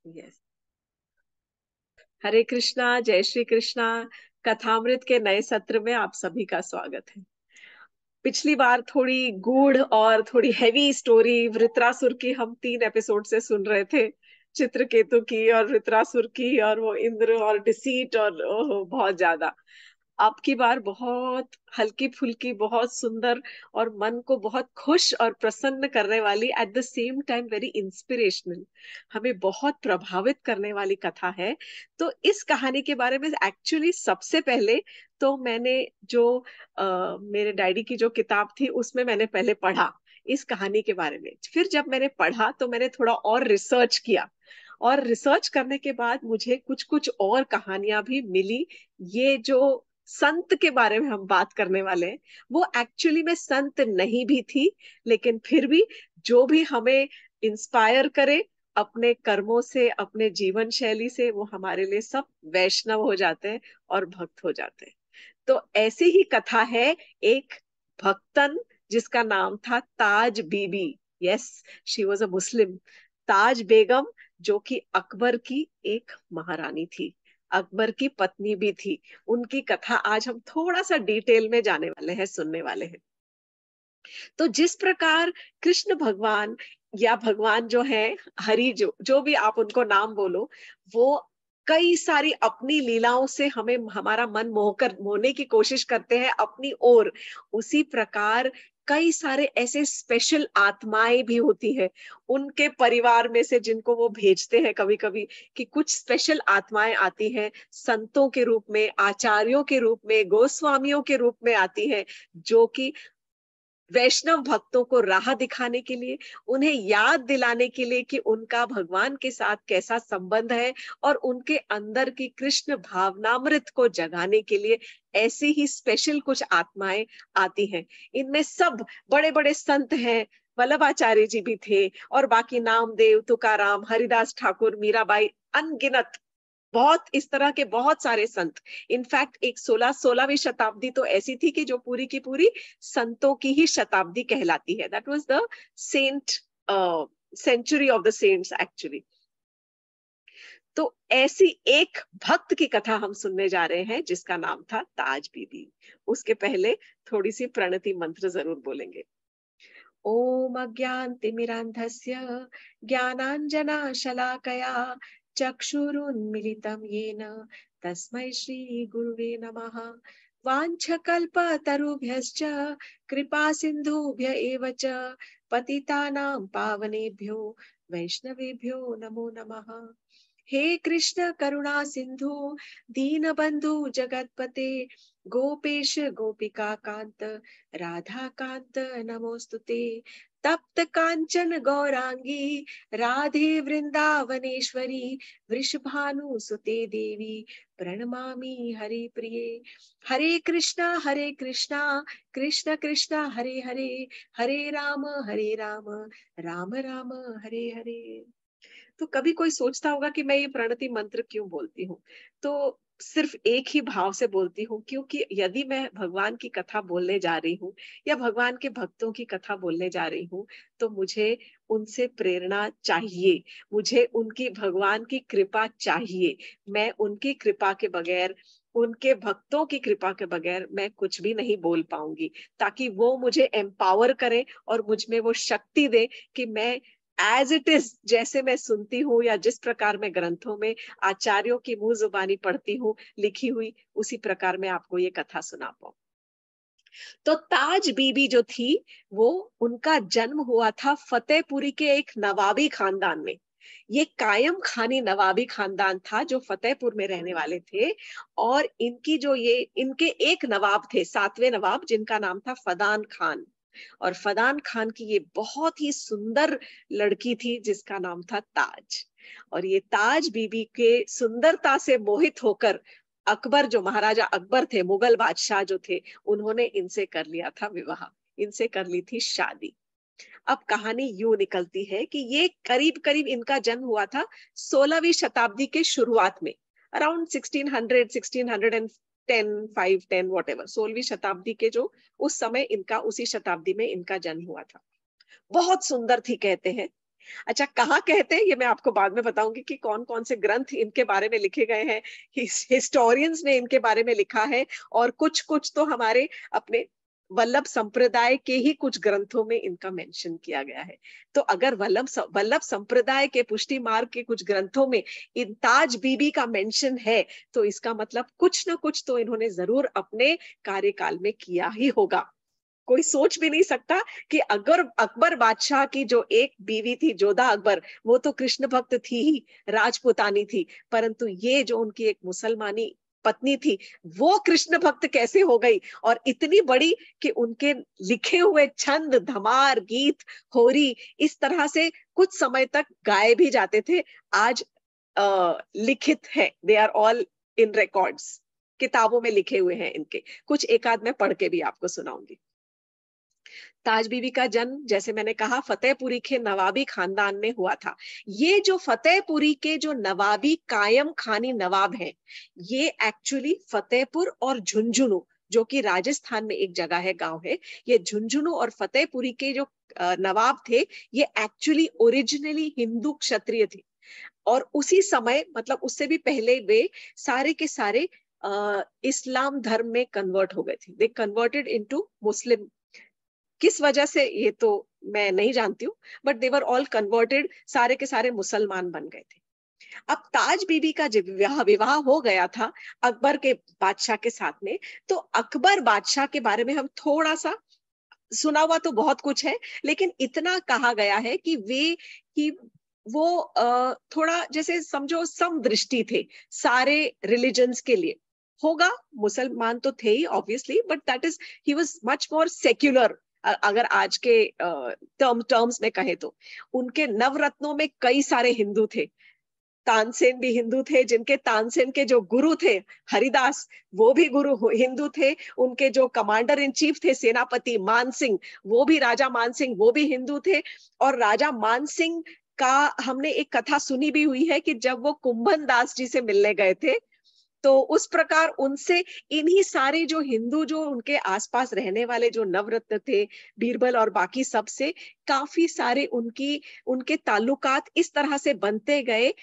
Yes. हरे कृष्णा, जय श्री कृष्णा। कथामृत के नए सत्र में आप सभी का स्वागत है। पिछली बार थोड़ी गूढ़ और थोड़ी हैवी स्टोरी वृत्रासुर की हम 3 एपिसोड से सुन रहे थे। चित्रकेतु की और वृत्रासुर की और वो इंद्र और डिसीट और ओह बहुत ज्यादा। अब की बार बहुत हल्की फुल्की, बहुत सुंदर और मन को बहुत खुश और प्रसन्न करने वाली, at the same time very inspirational, हमें बहुत प्रभावित करने वाली कथा है। तो इस कहानी के बारे में एक्चुअली सबसे पहले तो मैंने जो मेरे डैडी की जो किताब थी उसमें मैंने पहले पढ़ा इस कहानी के बारे में। फिर जब मैंने पढ़ा तो मैंने थोड़ा और रिसर्च किया, और रिसर्च करने के बाद मुझे कुछ कुछ और कहानियां भी मिली। ये जो संत के बारे में हम बात करने वाले हैं, वो एक्चुअली में संत नहीं भी थी, लेकिन फिर भी जो भी हमें इंस्पायर करे अपने कर्मों से, अपने जीवन शैली से, वो हमारे लिए सब वैष्णव हो जाते हैं और भक्त हो जाते हैं। तो ऐसी ही कथा है एक भक्तन जिसका नाम था ताज बीबी। यस, शी वॉज अ मुस्लिम। ताज बेगम, जो कि अकबर की एक महारानी थी, अकबर की पत्नी भी थी। उनकी कथा आज हम थोड़ा सा डिटेल में जाने वाले हैं, सुनने वाले हैं। तो जिस प्रकार कृष्ण भगवान या भगवान जो है, हरि, जो जो भी आप उनको नाम बोलो, वो कई सारी अपनी लीलाओं से हमें, हमारा मन मोहने की कोशिश करते हैं अपनी ओर। उसी प्रकार कई सारे ऐसे स्पेशल आत्माएं भी होती है उनके परिवार में से, जिनको वो भेजते हैं कभी कभी, कि कुछ स्पेशल आत्माएं आती हैं संतों के रूप में, आचार्यों के रूप में, गोस्वामियों के रूप में आती हैं, जो कि वैष्णव भक्तों को राह दिखाने के लिए, उन्हें याद दिलाने के लिए कि उनका भगवान के साथ कैसा संबंध है, और उनके अंदर की कृष्ण भावनामृत को जगाने के लिए ऐसी ही स्पेशल कुछ आत्माएं आती हैं। इनमें सब बड़े बड़े संत हैं, वल्लभाचार्य जी भी थे, और बाकी नामदेव, तुकाराम, हरिदास ठाकुर, मीराबाई, अनगिनत, बहुत इस तरह के बहुत सारे संत। इनफैक्ट एक 16वीं शताब्दी तो ऐसी थी कि जो पूरी की पूरी संतों की ही शताब्दी कहलाती है। That was the saint century of the saints actually. तो ऐसी एक भक्त की कथा हम सुनने जा रहे हैं जिसका नाम था ताज बीबी। उसके पहले थोड़ी सी प्रणति मंत्र जरूर बोलेंगे। ओम अज्ञानतिमिरान्धस्य ज्ञानाञ्जनशलाकया चक्षुरुन्मिलितं येन तस्मै श्रीगुरुवे नमः। वाञ्छकल्पतरुभ्यश्च कृपा सिन्धुभ्य एव च पतितानां पावनेभ्यो वैष्णवेभ्यो नमो नमः। हे कृष्ण करुणा सिंधु दीनबंधु जगतपते गोपेश गोपिका कांत राधा कांत नमोस्तुते। तप्त कांचन गौरांगी राधे वृंदावनेश्वरी वृषभानु सुते देवी प्रणमामि हरि प्रिये। हरे कृष्णा कृष्ण कृष्ण हरे हरे, हरे राम राम राम हरे हरे। तो कभी कोई सोचता होगा कि मैं ये प्रणति मंत्र क्यों बोलती हूँ। तो सिर्फ एक ही भाव से बोलती हूँ, क्योंकि यदि मैं भगवान की कथा बोलने जा रही हूँ या भगवान के भक्तों की कथा बोलने जा रही हूँ, तो मुझे उनसे प्रेरणा चाहिए, मुझे उनकी भगवान की कृपा चाहिए। मैं उनकी कृपा के बगैर, उनके भक्तों की कृपा के बगैर मैं कुछ भी नहीं बोल पाऊंगी। ताकि वो मुझे एम्पावर करें और मुझ में वो शक्ति दे कि मैं एज इट इज, जैसे मैं सुनती हूँ या जिस प्रकार मैं ग्रंथों में आचार्यों की मुंह जुबानी पढ़ती हूँ लिखी हुई, उसी प्रकार मैं आपको ये कथा सुना पाऊं। तो ताज बीबी जो थी, वो, उनका जन्म हुआ था फतेहपुरी के एक नवाबी खानदान में। ये कायम खानी नवाबी खानदान था जो फतेहपुर में रहने वाले थे। और इनकी जो ये, इनके एक नवाब थे, 7वें नवाब, जिनका नाम था फदान खान। और फदान खान की ये बहुत ही सुंदर लड़की थी जिसका नाम था ताज। और ये ताज बीबी के सुंदरता से मोहित होकर अकबर, जो महाराजा अकबर थे, मुगल बादशाह जो थे, उन्होंने इनसे कर लिया था विवाह, इनसे कर ली थी शादी। अब कहानी यूं निकलती है कि ये करीब करीब इनका जन्म हुआ था 16वीं शताब्दी के शुरुआत में, अराउंड 1600, 1610, 510 वॉट एवर, 16वीं शताब्दी के जो उस समय इनका, उसी शताब्दी में इनका जन्म हुआ था। बहुत सुंदर थी कहते हैं। अच्छा, कहाँ कहते हैं ये मैं आपको बाद में बताऊंगी कि कौन कौन से ग्रंथ इनके बारे में लिखे गए हैं। हिस्टोरियंस ने इनके बारे में लिखा है, और कुछ कुछ तो हमारे अपने वल्लभ संप्रदाय के ही कुछ ग्रंथों में इनका मेंशन किया गया है। तो अगर वल्लभ संप्रदाय के पुष्टि मार्ग के कुछ ग्रंथों में इन ताज बीबी का मेंशन है, तो इसका मतलब कुछ ना कुछ तो इन्होंने जरूर अपने कार्यकाल में किया ही होगा। कोई सोच भी नहीं सकता कि अगर अकबर बादशाह की जो एक बीवी थी जोधा अकबर, वो तो कृष्ण भक्त थी ही, राजपुतानी थी, परंतु ये जो उनकी एक मुसलमानी पत्नी थी, वो कृष्ण भक्त कैसे हो गई, और इतनी बड़ी कि उनके लिखे हुए छंद, धमार, गीत, होरी इस तरह से कुछ समय तक गाए भी जाते थे। आज लिखित है, they are all in records, किताबों में लिखे हुए हैं इनके। कुछ एक आध मैं पढ़ के भी आपको सुनाऊंगी। ताज बीबी का जन्म, जैसे मैंने कहा, फतेहपुरी के नवाबी खानदान में हुआ था। ये जो फतेहपुरी के जो नवाबी कायम खानी नवाब हैं, ये एक्चुअली फतेहपुर और झुंझुनू, जो कि राजस्थान में एक जगह है, गांव है, ये झुंझुनू और फतेहपुरी के जो नवाब थे, ये एक्चुअली ओरिजिनली हिंदू क्षत्रिय थे। और उसी समय, मतलब उससे भी पहले, वे सारे के सारे इस्लाम धर्म में कन्वर्ट हो गए थे। दे कन्वर्टेड इनटू मुस्लिम। किस वजह से ये तो मैं नहीं जानती हूँ, बट देवर ऑल कन्वर्टेड, सारे के सारे मुसलमान बन गए थे। अब ताज बीबी का जब विवाह विवाह हो गया था अकबर के बादशाह के साथ में, तो अकबर बादशाह के बारे में हम थोड़ा सा सुना हुआ तो बहुत कुछ है, लेकिन इतना कहा गया है कि कि वो थोड़ा जैसे समझो समदृष्टि थे सारे रिलीजन्स के लिए। होगा, मुसलमान तो थे ही obviously, but that is, he was much more secular. अगर आज के टर्म्स में कहे तो उनके नवरत्नों में कई सारे हिंदू थे। तानसेन भी हिंदू थे, जिनके तानसेन के जो गुरु थे हरिदास, वो भी गुरु हिंदू थे। उनके जो कमांडर इन चीफ थे सेनापति मान सिंह, वो भी राजा मान सिंह, वो भी हिंदू थे। और राजा मान सिंह का हमने एक कथा सुनी भी हुई है कि जब वो कुंभन दास जी से मिलने गए थे, तो उस प्रकार उनसे इन्हीं सारे जो हिंदू, जो उनके आसपास रहने वाले जो नवरत्न थे, बीरबल और बाकी सब से काफी सारे उनके ताल्लुकात इस तरह से बनते गए।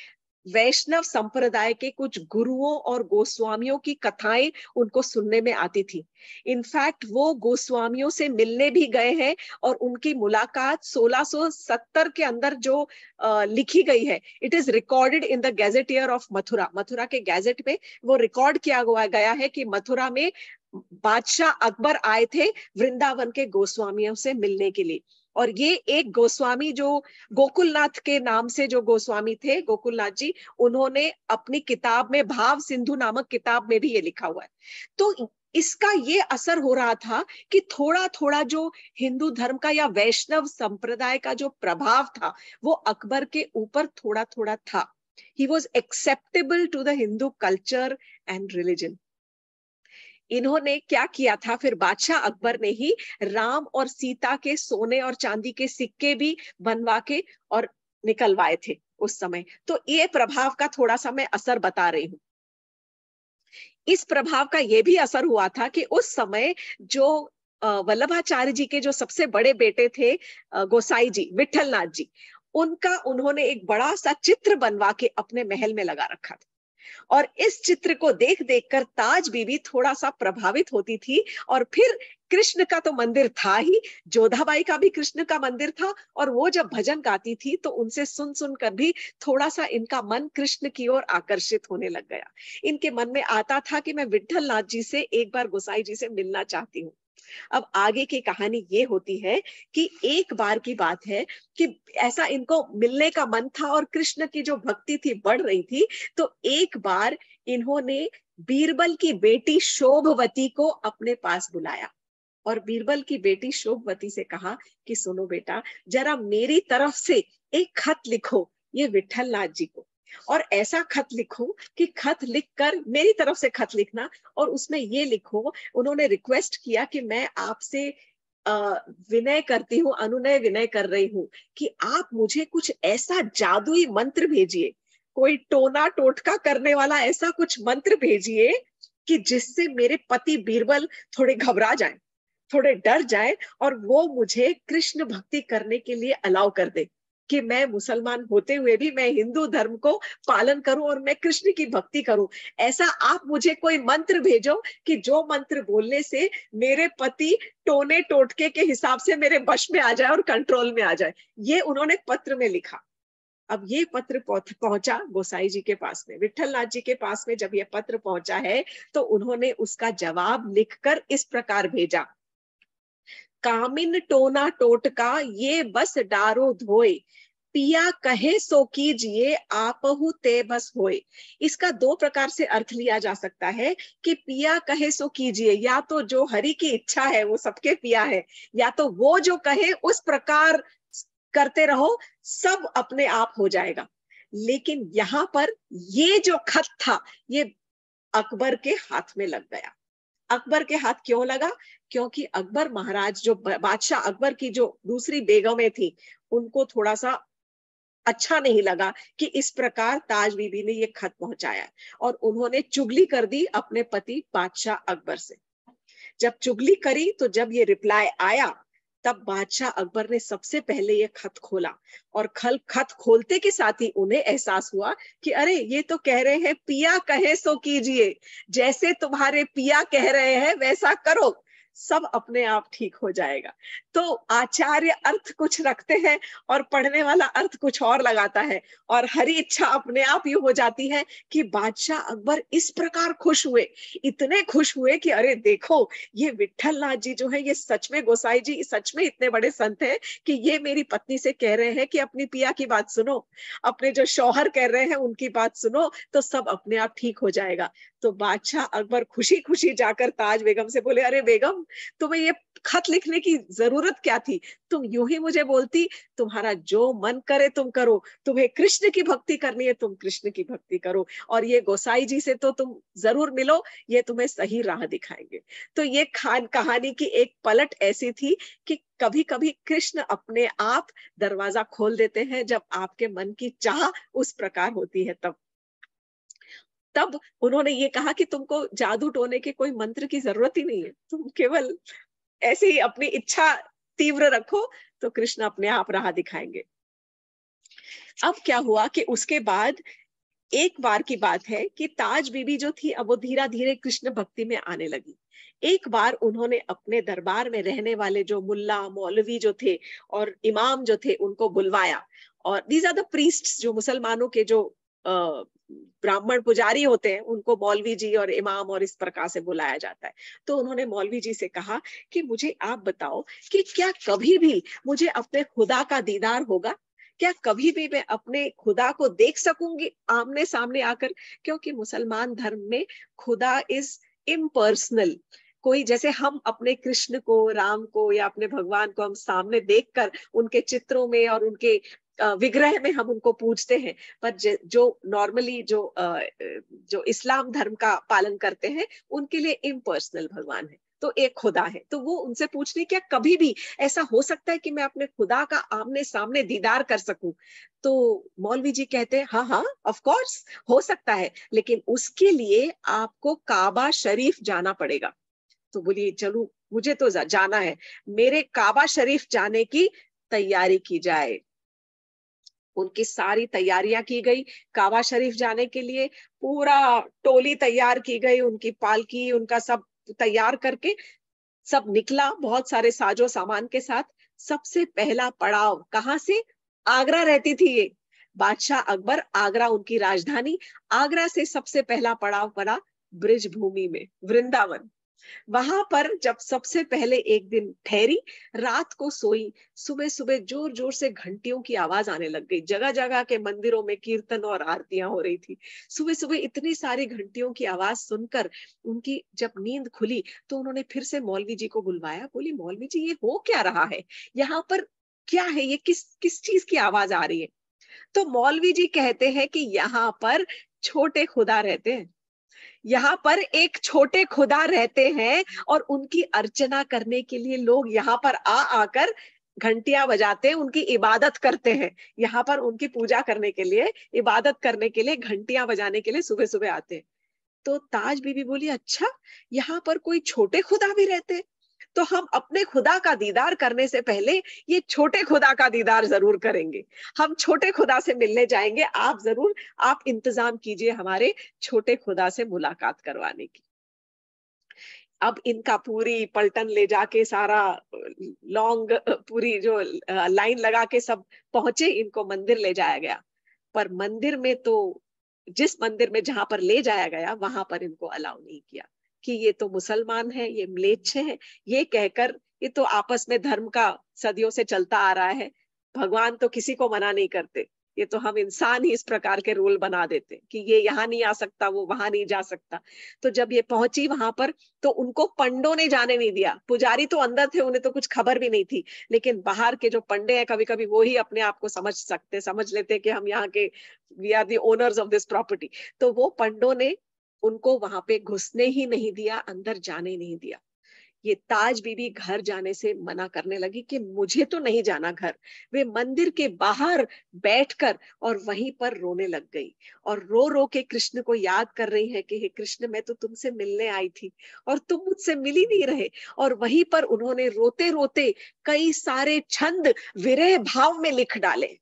वैष्णव संप्रदाय के कुछ गुरुओं और गोस्वामियों की कथाएं उनको सुनने में आती थी। इनफैक्ट वो गोस्वामियों से मिलने भी गए हैं, और उनकी मुलाकात 1670 के अंदर जो लिखी गई है, it is recorded in the gazetteer of Mathura. Mathura के गैजेट में वो रिकॉर्ड किया गया है कि मथुरा में बादशाह अकबर आए थे वृंदावन के गोस्वामियों से मिलने के लिए। और ये एक गोस्वामी जो गोकुलनाथ के नाम से जो गोस्वामी थे, गोकुलनाथ जी, उन्होंने अपनी किताब में, भाव सिंधु नामक किताब में भी ये लिखा हुआ है। तो इसका ये असर हो रहा था कि थोड़ा थोड़ा जो हिंदू धर्म का या वैष्णव संप्रदाय का जो प्रभाव था, वो अकबर के ऊपर थोड़ा थोड़ा था। He was acceptable to the Hindu culture and religion. इन्होंने क्या किया था, फिर बादशाह अकबर ने ही राम और सीता के सोने और चांदी के सिक्के भी बनवा के और निकलवाए थे उस समय। तो ये प्रभाव का थोड़ा सा मैं असर बता रही हूँ। इस प्रभाव का ये भी असर हुआ था कि उस समय जो वल्लभाचार्य जी के जो सबसे बड़े बेटे थे, गोसाई जी, विठल नाथ जी, उनका उन्होंने एक बड़ा सा चित्र बनवा के अपने महल में लगा रखा था। और इस चित्र को देख देख कर ताज बीबी थोड़ा सा प्रभावित होती थी। और फिर कृष्ण का तो मंदिर था ही, जोधाबाई का भी कृष्ण का मंदिर था, और वो जब भजन गाती थी तो उनसे सुन सुन कर भी थोड़ा सा इनका मन कृष्ण की ओर आकर्षित होने लग गया। इनके मन में आता था कि मैं विठल नाथ जी से एक बार गोसाई जी से मिलना चाहती हूँ। अब आगे की कहानी ये होती है कि एक बार की बात है कि ऐसा इनको मिलने का मन था और कृष्ण की जो भक्ति थी बढ़ रही थी। तो एक बार इन्होंने बीरबल की बेटी शोभवती को अपने पास बुलाया, और बीरबल की बेटी शोभवती से कहा कि सुनो बेटा, जरा मेरी तरफ से एक खत लिखो ये विठल नाथ जी को, और ऐसा खत लिखो कि खत लिखकर मेरी तरफ से खत लिखना, और उसमें ये लिखो, उन्होंने रिक्वेस्ट किया कि मैं आपसे विनय करती हूँ, अनुनय विनय कर रही हूँ कि आप मुझे कुछ ऐसा जादुई मंत्र भेजिए, कोई टोना टोटका करने वाला ऐसा कुछ मंत्र भेजिए कि जिससे मेरे पति बीरबल थोड़े घबरा जाएं, थोड़े डर जाए, और वो मुझे कृष्ण भक्ति करने के लिए अलाउ कर दे। कि मैं मुसलमान होते हुए भी मैं हिंदू धर्म को पालन करूं और मैं कृष्ण की भक्ति करूं। ऐसा आप मुझे कोई मंत्र भेजो कि जो मंत्र बोलने से मेरे पति टोने टोटके के हिसाब से मेरे वश में आ जाए और कंट्रोल में आ जाए। ये उन्होंने पत्र में लिखा। अब ये पत्र पहुंचा गोसाई जी के पास में, विठलनाथ जी के पास में। जब ये पत्र पहुंचा है तो उन्होंने उसका जवाब लिखकर इस प्रकार भेजा, कामिन टोना टोटका ये बस डारो धोए, पिया कहे सो कीजिए आपहु ते बस होए। इसका दो प्रकार से अर्थ लिया जा सकता है कि पिया कहे सो कीजिए, या तो जो हरि की इच्छा है वो सबके पिया है, या तो वो जो कहे उस प्रकार करते रहो, सब अपने आप हो जाएगा। लेकिन यहाँ पर ये जो खत था ये अकबर के हाथ में लग गया। अकबर के हाथ क्यों लगा? क्योंकि अकबर महाराज, जो बादशाह अकबर की जो दूसरी बेगमें थी, उनको थोड़ा सा अच्छा नहीं लगा कि इस प्रकार ताज बीबी ने ये खत पहुंचाया, और उन्होंने चुगली कर दी अपने पति बादशाह अकबर से। जब चुगली करी तो जब ये रिप्लाई आया तब बादशाह अकबर ने सबसे पहले ये खत खोला, और खत खोलते के साथ ही उन्हें एहसास हुआ कि अरे ये तो कह रहे हैं पिया कहे सो कीजिए, जैसे तुम्हारे पिया कह रहे हैं वैसा करो, सब अपने आप ठीक हो जाएगा। तो आचार्य अर्थ कुछ रखते हैं और पढ़ने वाला अर्थ कुछ और लगाता है, और हरी इच्छा अपने आप ये हो जाती है कि बादशाह अकबर इस प्रकार खुश हुए, इतने खुश हुए कि अरे देखो ये विठलनाथ जी जो है ये सच में, गोसाई जी सच में इतने बड़े संत हैं कि ये मेरी पत्नी से कह रहे हैं कि अपनी पिया की बात सुनो, अपने जो शौहर कह रहे हैं उनकी बात सुनो, तो सब अपने आप ठीक हो जाएगा। तो बादशाह अकबर खुशी खुशी जाकर ताज बेगम से बोले, अरे बेगम तुम्हें ये खत लिखने की जरूरत क्या थी? तुम यूं ही मुझे बोलती, तुम्हारा जो मन करे तुम करो, तुम्हें कृष्ण की भक्ति करनी है तुम कृष्ण की भक्ति करो, और ये गोसाई जी से तो तुम जरूर मिलो, ये तुम्हें सही राह दिखाएंगे। तो ये कहानी की एक पलट ऐसी थी कि कभी कभी कृष्ण अपने आप दरवाजा खोल देते हैं जब आपके मन की चाह उस प्रकार होती है। तब उन्होंने ये कहा कि तुमको जादू टोने के कोई मंत्र की जरूरत ही नहीं है, तुम केवल ऐसे ही अपनी इच्छा तीव्र रखो तो कृष्ण अपने आप राह दिखाएंगे। अब क्या हुआ कि उसके बाद एक बार की बात है कि ताज बीबी जो थी अब वो धीरे धीरे कृष्ण भक्ति में आने लगी। एक बार उन्होंने अपने दरबार में रहने वाले जो मुल्ला मौलवी जो थे और इमाम जो थे उनको बुलवाया, और दीज आर द प्रीस्ट्स, जो मुसलमानों के जो ब्राह्मण पुजारी होते हैं उनको मौलवी जी और इमाम और इस प्रकार से बुलाया जाता है। तो उन्होंने मौलवी जी से कहा कि मुझे आप बताओ कि क्या कभी भी मुझे अपने खुदा का दीदार होगा? क्या कभी भी मैं अपने खुदा को देख सकूंगी आमने सामने आकर? क्योंकि मुसलमान धर्म में खुदा इज इम्पर्सनल। कोई जैसे हम अपने कृष्ण को, राम को या अपने भगवान को हम सामने देखकर उनके चित्रों में और उनके विग्रह में हम उनको पूजते हैं, पर जो नॉर्मली जो इस्लाम धर्म का पालन करते हैं उनके लिए इम्पर्सनल भगवान है, तो एक खुदा है। तो वो उनसे पूछने, क्या कभी भी ऐसा हो सकता है कि मैं अपने खुदा का आमने सामने दीदार कर सकूं? तो मौलवी जी कहते हैं हाँ हाँ ऑफ कोर्स हो सकता है, लेकिन उसके लिए आपको काबा शरीफ जाना पड़ेगा। तो बोलिए चलो मुझे तो जाना है, मेरे काबा शरीफ जाने की तैयारी की जाए। उनकी सारी तैयारियां की गई काबा शरीफ जाने के लिए, पूरा टोली तैयार की गई, उनकी पालकी उनका सब तैयार करके सब निकला बहुत सारे साजो सामान के साथ। सबसे पहला पड़ाव कहाँ से? आगरा रहती थी ये, बादशाह अकबर, आगरा उनकी राजधानी। आगरा से सबसे पहला पड़ाव पड़ा ब्रिज भूमि में, वृंदावन। वहां पर जब सबसे पहले एक दिन ठहरी, रात को सोई, सुबह सुबह जोर जोर से घंटियों की आवाज आने लग गई। जगह जगह के मंदिरों में कीर्तन और आरतियां हो रही थी। सुबह सुबह इतनी सारी घंटियों की आवाज सुनकर उनकी जब नींद खुली तो उन्होंने फिर से मौलवी जी को बुलवाया। बोली मौलवी जी ये हो क्या रहा है यहाँ पर? क्या है ये? किस किस चीज की आवाज आ रही है? तो मौलवी जी कहते हैं कि यहाँ पर छोटे खुदा रहते हैं, यहाँ पर एक छोटे खुदा रहते हैं, और उनकी अर्चना करने के लिए लोग यहाँ पर आकर घंटियां बजाते हैं, उनकी इबादत करते हैं। यहाँ पर उनकी पूजा करने के लिए, इबादत करने के लिए, घंटियां बजाने के लिए सुबह सुबह आते हैं। तो ताज बीबी बोली अच्छा, यहाँ पर कोई छोटे खुदा भी रहते हैं? तो हम अपने खुदा का दीदार करने से पहले ये छोटे खुदा का दीदार जरूर करेंगे। हम छोटे खुदा से मिलने जाएंगे। आप इंतजाम कीजिए हमारे छोटे खुदा से मुलाकात करवाने की। अब इनका पूरी पलटन ले जाके सारा लॉन्ग पूरी जो लाइन लगा के सब पहुंचे, इनको मंदिर ले जाया गया। पर मंदिर में तो, जिस मंदिर में जहां पर ले जाया गया वहां पर इनको अलाउ नहीं किया कि ये तो मुसलमान है, ये म्लेच्छ है। ये कहकर, ये तो आपस में धर्म का सदियों से चलता आ रहा है, भगवान तो किसी को मना नहीं करते, ये तो हम इंसान ही इस प्रकार के रूल बना देते कि ये यहाँ नहीं आ सकता, वो वहां नहीं जा सकता। तो जब ये पहुंची वहां पर, तो उनको पंडों ने जाने नहीं दिया। पुजारी तो अंदर थे, उन्हें तो कुछ खबर भी नहीं थी, लेकिन बाहर के जो पंडे हैं, कभी कभी वो ही अपने आप को समझ लेते कि हम यहाँ के, we are the owners of this property. तो वो पंडों ने उनको वहां पे घुसने ही नहीं दिया, अंदर जाने नहीं दिया। ये ताज बीबी घर जाने से मना करने लगी कि मुझे तो नहीं जाना घर। वे मंदिर के बाहर बैठकर और वहीं पर रोने लग गई, और रो रो के कृष्ण को याद कर रही है कि हे कृष्ण, मैं तो तुमसे मिलने आई थी और तुम मुझसे मिल ही नहीं रहे। और वहीं पर उन्होंने रोते रोते कई सारे छंद विरह भाव में लिख डाले।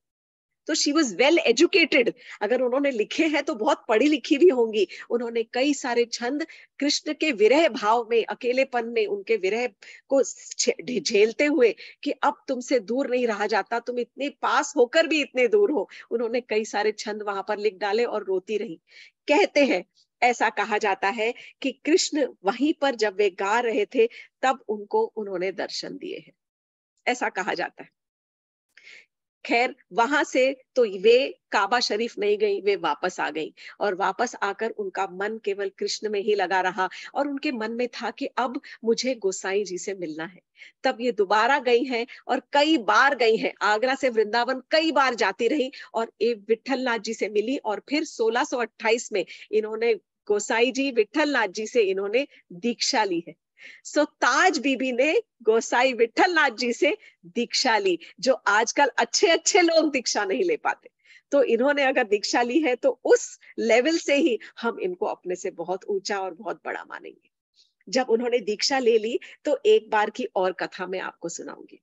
तो शी वॉज वेल एजुकेटेड, अगर उन्होंने लिखे हैं तो बहुत पढ़ी लिखी भी होंगी। उन्होंने कई सारे छंद कृष्ण के विरह भाव में, अकेलेपन में, उनके विरह को झेलते हुए कि अब तुमसे दूर नहीं रहा जाता, तुम इतने पास होकर भी इतने दूर हो, उन्होंने कई सारे छंद वहां पर लिख डाले और रोती रही। कहते हैं, ऐसा कहा जाता है कि कृष्ण वहीं पर जब वे गा रहे थे तब उनको उन्होंने दर्शन दिए हैं, ऐसा कहा जाता है। खैर, वहां से तो वे काबा शरीफ नहीं गई, वे वापस आ गई, और वापस आकर उनका मन केवल कृष्ण में ही लगा रहा, और उनके मन में था कि अब मुझे गोसाई जी से मिलना है। तब ये दोबारा गई हैं, और कई बार गई हैं, आगरा से वृंदावन कई बार जाती रही, और एक विठल नाथ जी से मिली, और फिर 1628 में इन्होंने गोसाई जी विठल नाथ जी से इन्होंने दीक्षा ली है। सो ताज बीबी ने गोसाई विठल नाथ जी से दीक्षा ली, जो आजकल अच्छे अच्छे लोग दीक्षा नहीं ले पाते। तो इन्होंने अगर दीक्षा ली है तो उस लेवल से ही हम इनको अपने से बहुत ऊंचा और बहुत बड़ा मानेंगे। जब उन्होंने दीक्षा ले ली तो एक बार की और कथा मैं आपको सुनाऊंगी।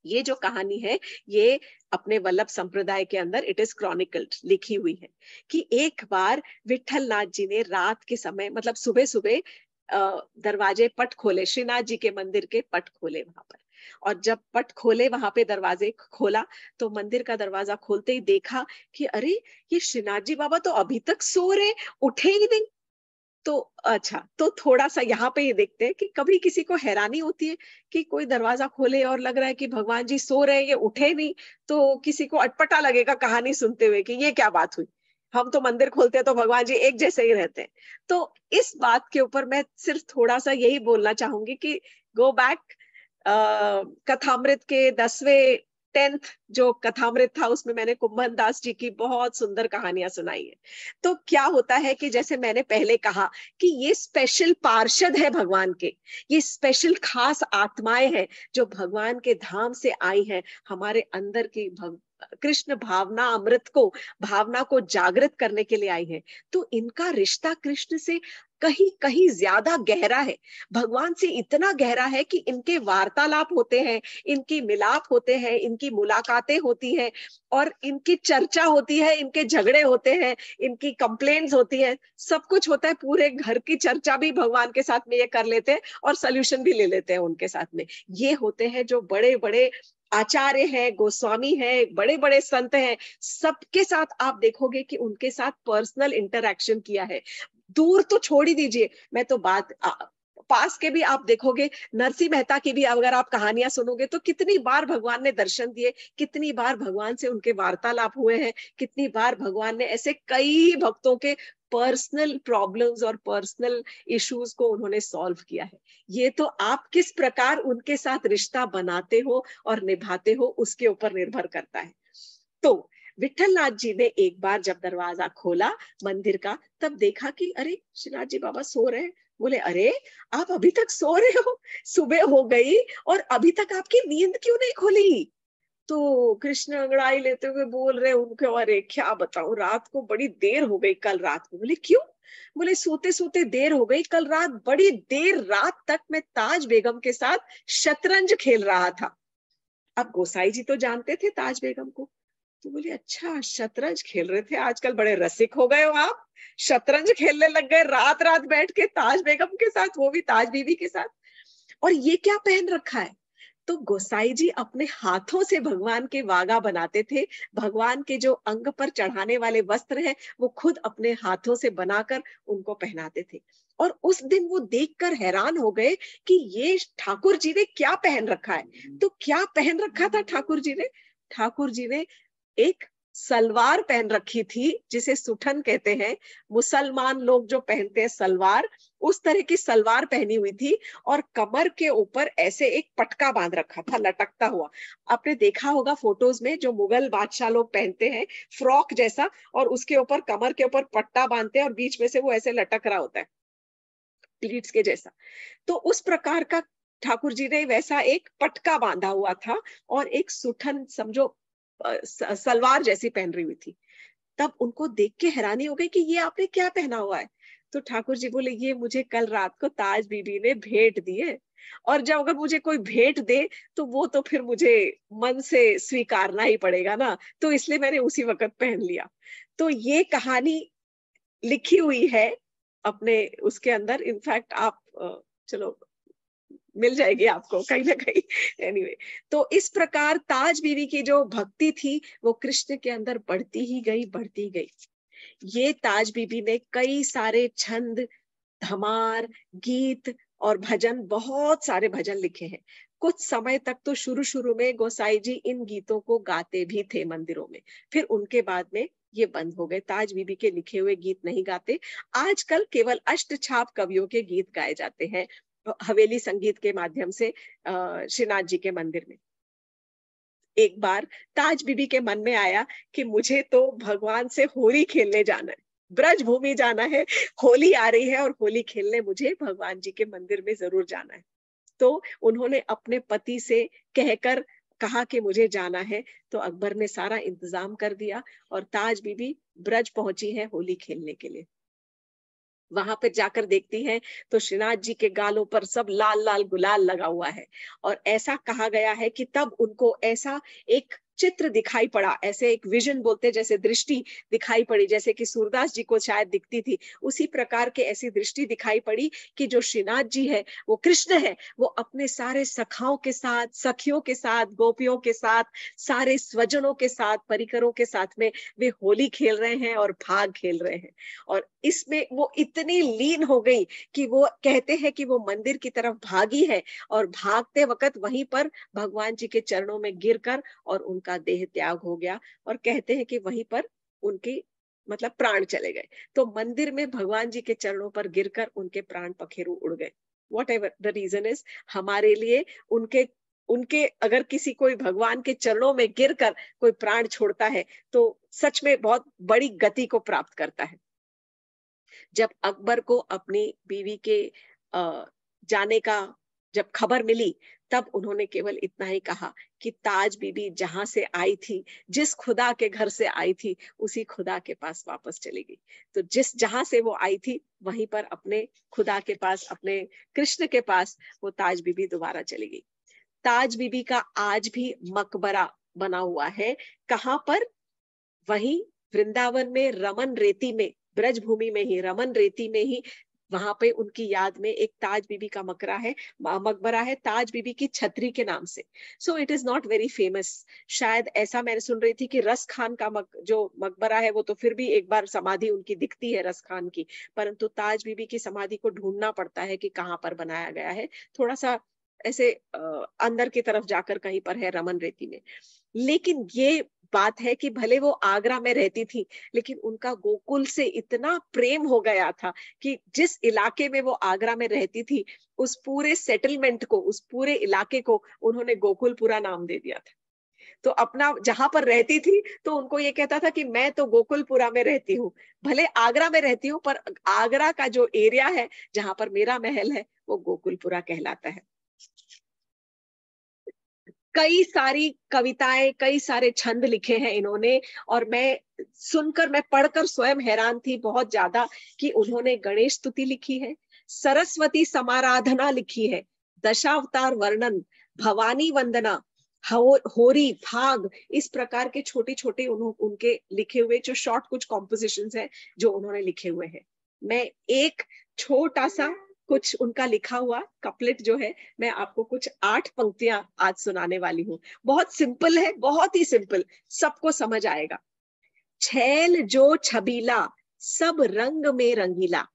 ये जो कहानी है, ये अपने वल्लभ संप्रदाय के अंदर इट इज क्रॉनिकल्ड, लिखी हुई है कि एक बार विठल नाथ जी ने रात के समय, मतलब सुबह सुबह दरवाजे पट खोले, श्रीनाथ जी के मंदिर के पट खोले वहां पर। और जब पट खोले, वहां पे दरवाजे खोला, तो मंदिर का दरवाजा खोलते ही देखा कि अरे, ये श्रीनाथ जी बाबा तो अभी तक सो रहे, उठे ही नहीं। तो अच्छा, तो थोड़ा सा यहाँ पे ये देखते हैं कि कभी किसी को हैरानी होती है कि कोई दरवाजा खोले और लग रहा है कि भगवान जी सो रहे हैं, ये उठे नहीं, तो किसी को अटपटा लगेगा कहानी सुनते हुए कि ये क्या बात हुई। हम तो मंदिर खोलते हैं तो भगवान जी एक जैसे ही रहते हैं। तो इस बात के ऊपर मैं सिर्फ थोड़ा सा यही बोलना चाहूंगी कि गो बैक, कथामृत के 10वें 10th जो कथामृत था, उसमें मैंने कुंभन दास जी की बहुत सुंदर कहानियां सुनाई है। तो क्या होता है कि जैसे मैंने पहले कहा कि ये स्पेशल पार्षद है भगवान के, ये स्पेशल खास आत्माएं हैं जो भगवान के धाम से आई हैं, हमारे अंदर की कृष्ण भावना को जागृत करने के लिए आई है। तो इनका रिश्ता कृष्ण से कहीं कहीं ज्यादा गहरा है, भगवान से इतना गहरा है कि इनके वार्तालाप होते हैं, इनकी मिलाप होते हैं, इनकी मुलाकातें होती हैं, और इनकी चर्चा होती है, इनके झगड़े होते हैं, इनकी कंप्लेंट्स होती है, सब कुछ होता है। पूरे घर की चर्चा भी भगवान के साथ में ये कर लेते हैं और सोल्यूशन भी ले लेते हैं उनके साथ में। ये होते हैं जो बड़े बड़े आचार्य हैं, गोस्वामी हैं, बड़े बड़े संत हैं, सबके साथ आप देखोगे कि उनके साथ पर्सनल इंटरैक्शन किया है। दूर तो छोड़ ही दीजिए, मैं तो पास के भी आप देखोगे, नरसिंह मेहता की भी अगर आप कहानियां सुनोगे तो कितनी बार भगवान ने दर्शन दिए, कितनी बार भगवान से उनके वार्तालाप हुए हैं, कितनी बार भगवान ने ऐसे कई भक्तों के पर्सनल प्रॉब्लम्स और पर्सनल इश्यूज को उन्होंने सॉल्व किया है। ये तो आप किस प्रकार उनके साथ रिश्ता बनाते हो और निभाते हो, उसके ऊपर निर्भर करता है। तो विठल नाथ जी ने एक बार जब दरवाजा खोला मंदिर का, तब देखा कि अरे, श्रीनाथ जी बाबा सो रहे हैं। बोले, अरे, आप अभी तक सो रहे हो, सुबह हो गई और अभी तक आपकी नींद क्यों नहीं खुली? तो कृष्ण अंगड़ाई लेते हुए बोल रहे उनको, अरे क्या बताऊं, रात को बड़ी देर हो गई कल रात को। बोले क्यों? बोले सोते सोते देर हो गई, कल रात बड़ी देर रात तक मैं ताज बेगम के साथ शतरंज खेल रहा था। अब गोसाई जी तो जानते थे ताज बेगम को, तो बोले अच्छा शतरंज खेल रहे थे, आजकल बड़े रसिक हो गए हो आप, शतरंज खेलने लग गए रात रात बैठ के ताज बेगम के साथ, वो भी ताज बीबी के साथ। और ये क्या पहन रखा है? तो गोसाई जी अपने हाथों से भगवान के वागा बनाते थे। भगवान के जो अंग पर चढ़ाने वाले वस्त्र हैं, वो खुद अपने हाथों से बनाकर उनको पहनाते थे। और उस दिन वो देखकर हैरान हो गए कि ये ठाकुर जी ने क्या पहन रखा है। तो क्या पहन रखा था ठाकुर जी ने? ठाकुर जी ने एक सलवार पहन रखी थी, जिसे सुठन कहते हैं। मुसलमान लोग जो पहनते हैं सलवार, उस तरह की सलवार पहनी हुई थी। और कमर के ऊपर ऐसे एक पटका बांध रखा था लटकता हुआ। आपने देखा होगा फोटोज में, जो मुगल बादशाह लोग पहनते हैं फ्रॉक जैसा, और उसके ऊपर कमर के ऊपर पट्टा बांधते हैं और बीच में से वो ऐसे लटक रहा होता है प्लीट्स के जैसा। तो उस प्रकार का ठाकुर जी ने वैसा एक पटका बांधा हुआ था, और एक सुठन समझो सलवार जैसी पहन रही हुई थी। तब उनको देख के हैरानी हो गई कि ये आपने क्या पहना हुआ है। तो ठाकुर जी बोले, ये मुझे कल रात को ताज बीबी ने भेंट दिए, और जब अगर मुझे कोई भेंट दे तो वो तो फिर मुझे मन से स्वीकारना ही पड़ेगा ना, तो इसलिए मैंने उसी वक्त पहन लिया। तो ये कहानी लिखी हुई है अपने उसके अंदर। इनफैक्ट आप चलो मिल जाएगी आपको कहीं ना कहीं। एनीवे, तो इस प्रकार ताज बीवी की जो भक्ति थी वो कृष्ण के अंदर बढ़ती ही गई, बढ़ती गई। ये ताज बीबी ने कई सारे छंद, धमार, गीत और भजन, बहुत सारे भजन लिखे हैं। कुछ समय तक तो शुरू शुरू में गोसाई जी इन गीतों को गाते भी थे मंदिरों में, फिर उनके बाद में ये बंद हो गए। ताज बीबी के लिखे हुए गीत नहीं गाते। आजकल केवल अष्टछाप कवियों के गीत गाए जाते हैं हवेली संगीत के माध्यम से श्रीनाथ जी के मंदिर में। एक बार ताज बीबी के मन में आया कि मुझे तो भगवान से होली खेलने जाना है, ब्रज भूमि जाना है, होली आ रही है और होली खेलने मुझे भगवान जी के मंदिर में जरूर जाना है। तो उन्होंने अपने पति से कहकर कहा कि मुझे जाना है। तो अकबर ने सारा इंतजाम कर दिया और ताज बीबी ब्रज पहुंची है होली खेलने के लिए। वहां पे जाकर देखती हैं तो श्रीनाथ जी के गालों पर सब लाल लाल गुलाल लगा हुआ है। और ऐसा कहा गया है कि तब उनको ऐसा एक चित्र दिखाई पड़ा, ऐसे एक विजन बोलते जैसे दृष्टि दिखाई पड़ी, जैसे कि सूरदास जी को शायद दिखती थी, उसी प्रकार के ऐसी दृष्टि दिखाई पड़ी कि जो श्रीनाथ जी है वो कृष्ण है, वो अपने सारे सखाओं के साथ, सखियों के साथ, गोपियों के साथ, सारे स्वजनों के साथ, परिकरों के साथ में वे होली खेल रहे हैं और भाग खेल रहे हैं। और इसमें वो इतनी लीन हो गई कि वो कहते हैं कि वो मंदिर की तरफ भागी है, और भागते वक्त वहीं पर भगवान जी के चरणों में गिरकर और उनका देह त्याग हो गया। और कहते हैं कि वहीं पर उनकी मतलब प्राण चले गए। तो मंदिर में भगवान जी के चरणों पर गिरकर उनके प्राण पखेरु उड़ गए। Whatever the reason is, हमारे लिए उनके उनके अगर किसी कोई भगवान के चरणों में गिरकर कोई प्राण छोड़ता है तो सच में बहुत बड़ी गति को प्राप्त करता है। जब अकबर को अपनी बीवी के जाने का जब खबर मिली, तब उन्होंने केवल इतना ही कहा कि ताज बीबी जहां से आई थी, जिस खुदा के घर से आई थी, उसी खुदा के पास वापस चली गई। तो जिस जहां से वो आई थी वहीं पर अपने खुदा के पास, अपने कृष्ण के पास वो ताज बीबी दोबारा चली गई। ताज बीबी का आज भी मकबरा बना हुआ है। कहाँ पर? वहीं वृंदावन में रमन रेती में, ब्रज भूमि में ही, रमन रेती में ही, वहां पे उनकी याद में एक ताज बीबी का मकरा है, मकबरा है, ताज बीबी की छतरी के नाम से। So it is not very famous. शायद ऐसा मैंने सुन रही थी कि रस खान का जो मकबरा है वो तो फिर भी एक बार समाधि उनकी दिखती है रस खान की, परंतु ताज बीबी की समाधि को ढूंढना पड़ता है कि कहाँ पर बनाया गया है। थोड़ा सा ऐसे अंदर की तरफ जाकर कहीं पर है रमन रेती में। लेकिन ये बात है कि भले वो आगरा में रहती थी, लेकिन उनका गोकुल से इतना प्रेम हो गया था कि जिस इलाके में वो आगरा में रहती थी, उस पूरे सेटलमेंट को, उस पूरे इलाके को उन्होंने गोकुलपुरा नाम दे दिया था। तो अपना जहां पर रहती थी तो उनको ये कहता था कि मैं तो गोकुलपुरा में रहती हूँ, भले आगरा में रहती हूँ पर आगरा का जो एरिया है जहां पर मेरा महल है वो गोकुलपुरा कहलाता है। कई सारी कविताएं, कई सारे छंद लिखे हैं इन्होंने, और मैं सुनकर, मैं पढ़कर स्वयं हैरान थी बहुत ज्यादा कि उन्होंने गणेश स्तुति लिखी है, सरस्वती समाराधना लिखी है, दशावतार वर्णन, भवानी वंदना, होरी, फाग, इस प्रकार के छोटे छोटे उनके लिखे हुए जो शॉर्ट कुछ कॉम्पोजिशंस हैं जो उन्होंने लिखे हुए हैं। मैं एक छोटा सा कुछ उनका लिखा हुआ कपलेट जो है, मैं आपको कुछ 8 पंक्तियां आज सुनाने वाली हूँ। बहुत सिंपल है, बहुत ही सिंपल, सबको समझ आएगा। छैल जो छबीला सब रंग में रंगीला,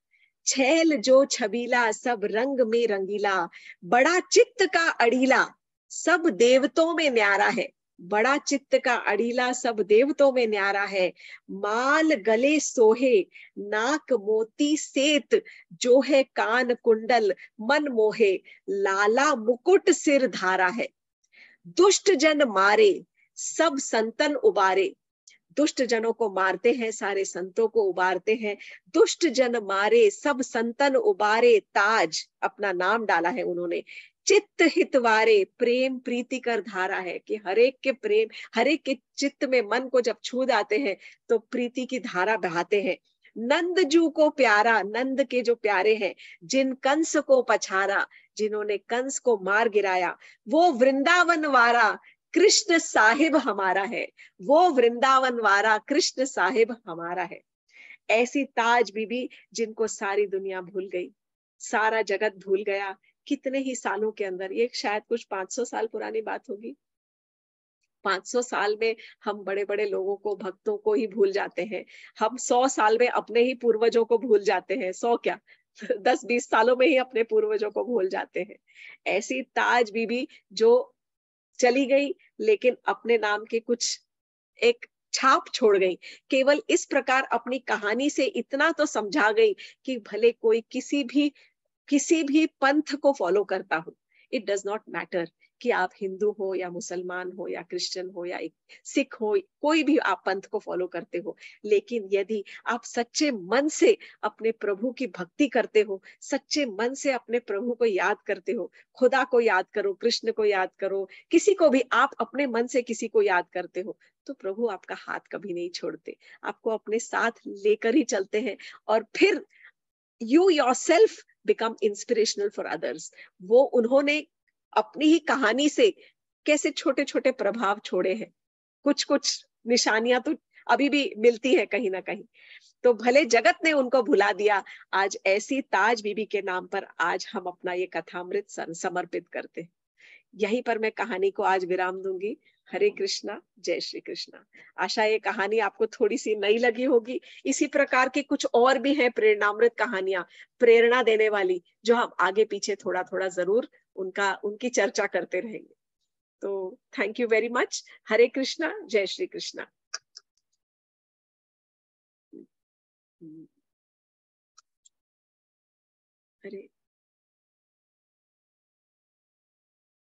छैल जो छबीला सब रंग में रंगीला, बड़ा चित्त का अड़ीला सब देवतों में न्यारा है, बड़ा चित्त का अड़ीला सब देवतों में न्यारा है, माल गले सोहे नाक मोती सेत, जो है कान कुंडल मन मोहे, लाला मुकुट सिर धारा है, दुष्ट जन मारे सब संतन उबारे, दुष्ट जनों को मारते हैं, सारे संतों को उबारते हैं, दुष्ट जन मारे सब संतन उबारे, ताज अपना नाम डाला है उन्होंने, चित्त हितवारे प्रेम प्रीति कर धारा है, कि हरेक के प्रेम, हरेक के चित्त में, मन को जब छू जाते हैं तो प्रीति की धारा बहाते हैं, नंद जू को प्यारा, नंद के जो प्यारे हैं, जिन कंस को पछारा, जिन्होंने कंस को मार गिराया, वो वृंदावन वारा कृष्ण साहिब हमारा है, वो वृंदावन वारा कृष्ण साहिब हमारा है। ऐसी ताज बीबी जिनको सारी दुनिया भूल गई, सारा जगत भूल गया, कितने ही सालों के अंदर, ये शायद कुछ 500 साल पुरानी बात होगी। 500 साल में हम बड़े बड़े लोगों को, भक्तों को ही भूल जाते हैं, हम 100 साल में अपने ही पूर्वजों को भूल जाते हैं, 100 क्या 10-20 सालों में ही अपने पूर्वजों को भूल जाते हैं। ऐसी ताज बीबी जो चली गई, लेकिन अपने नाम के कुछ एक छाप छोड़ गई, केवल इस प्रकार अपनी कहानी से इतना तो समझा गई कि भले कोई किसी भी पंथ को फॉलो करता हो, इट डज नॉट मैटर कि आप हिंदू हो या मुसलमान हो या क्रिश्चियन हो या सिख हो, कोई भी आप पंथ को फॉलो करते हो, लेकिन यदि आप सच्चे मन से अपने प्रभु की भक्ति करते हो, सच्चे मन से अपने प्रभु को याद करते हो, खुदा को याद करो, कृष्ण को याद करो, किसी को भी आप अपने मन से किसी को याद करते हो, तो प्रभु आपका हाथ कभी नहीं छोड़ते, आपको अपने साथ लेकर ही चलते हैं, और फिर you yourself become inspirational for others। वो उन्होंने अपनी ही कहानी से कैसे छोटे छोटे प्रभाव छोड़े हैं, कुछ कुछ निशानियां तो अभी भी मिलती है कहीं ना कहीं, तो भले जगत ने उनको भुला दिया, आज ऐसी ताज बीबी के नाम पर आज हम अपना ये कथामृत समर्पित करते हैं। यहीं पर मैं कहानी को आज विराम दूंगी। हरे कृष्णा, जय श्री कृष्णा। आशा ये कहानी आपको थोड़ी सी नई लगी होगी। इसी प्रकार के कुछ और भी हैं प्रेरणामृत कहानियां, प्रेरणा देने वाली, जो हम आगे पीछे थोड़ा थोड़ा जरूर उनकी चर्चा करते रहेंगे। तो थैंक यू वेरी मच। हरे कृष्णा, जय श्री कृष्णा। हरे